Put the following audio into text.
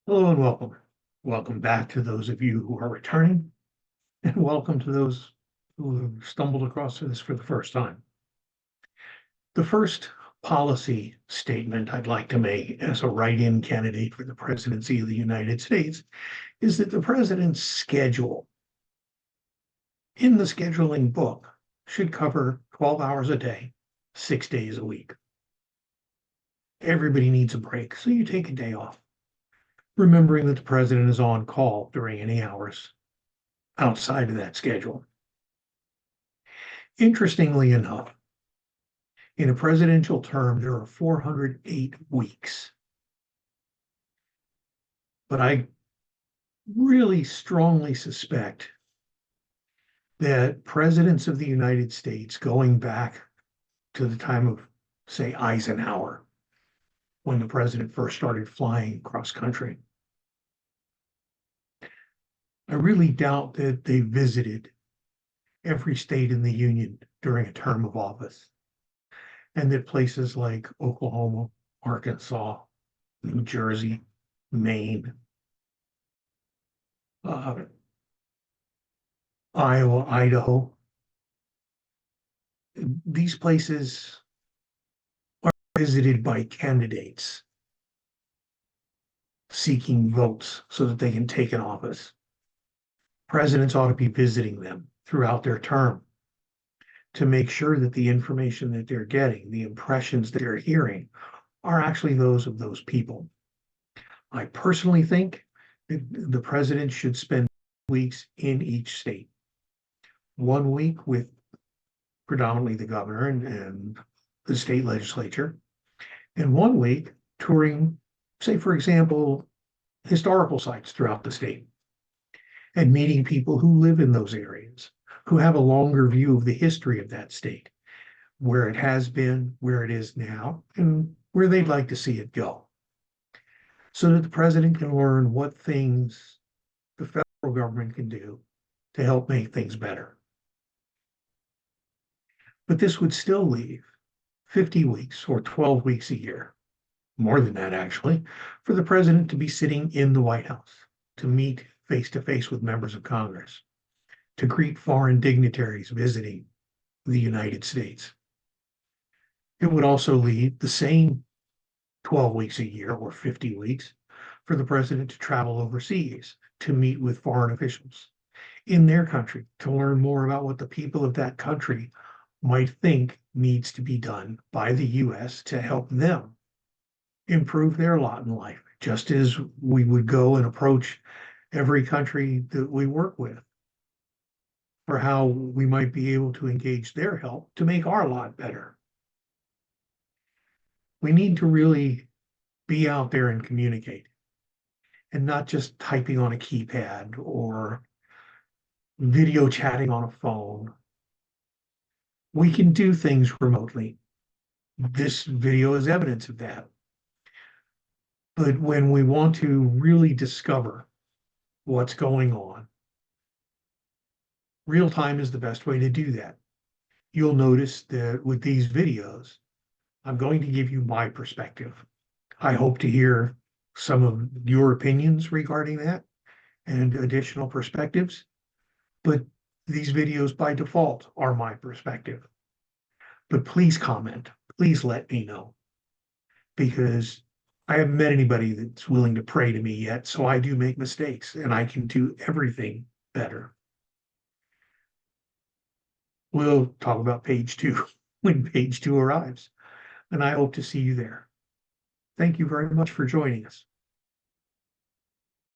Hello and welcome. Welcome back to those of you who are returning, and welcome to those who have stumbled across this for the first time. The first policy statement I'd like to make as a write-in candidate for the presidency of the United States is that the president's schedule in the scheduling book should cover 12 hours a day, 6 days a week. Everybody needs a break, so you take a day off, remembering that the president is on call during any hours outside of that schedule. Interestingly enough, in a presidential term, there are 408 weeks. But I really strongly suspect that presidents of the United States, going back to the time of, say, Eisenhower, when the president first started flying cross country, I really doubt that they visited every state in the Union during a term of office, and that places like Oklahoma, Arkansas, New Jersey, Maine, uh, Iowa, Idaho, these places are visited by candidates seeking votes so that they can take an office. Presidents ought to be visiting them throughout their term to make sure that the information that they're getting, the impressions that they're hearing, are actually those of those people. I personally think that the president should spend weeks in each state. 1 week with predominantly the governor and the state legislature, and 1 week touring, say, for example, historical sites throughout the state and meeting people who live in those areas, who have a longer view of the history of that state, where it has been, where it is now, and where they'd like to see it go. So that the president can learn what things the federal government can do to help make things better. But this would still leave 50 weeks or 12 weeks a year, more than that actually, for the president to be sitting in the White House, to meet face to face with members of Congress, to greet foreign dignitaries visiting the United States. It would also leave the same 12 weeks a year or 50 weeks for the president to travel overseas, to meet with foreign officials in their country, to learn more about what the people of that country might think needs to be done by the US to help them improve their lot in life, just as we would go and approach every country that we work with for how we might be able to engage their help to make our lot better. We need to really be out there and communicate, and not just typing on a keypad or video chatting on a phone. We can do things remotely. This video is evidence of that. But when we want to really discover what's going on, real time is the best way to do that. You'll notice that with these videos, I'm going to give you my perspective. I hope to hear some of your opinions regarding that and additional perspectives, but these videos by default are my perspective. But please comment, please let me know, because I haven't met anybody that's willing to pray to me yet, so I do make mistakes and I can do everything better. We'll talk about page 2 when page 2 arrives, and I hope to see you there. Thank you very much for joining us.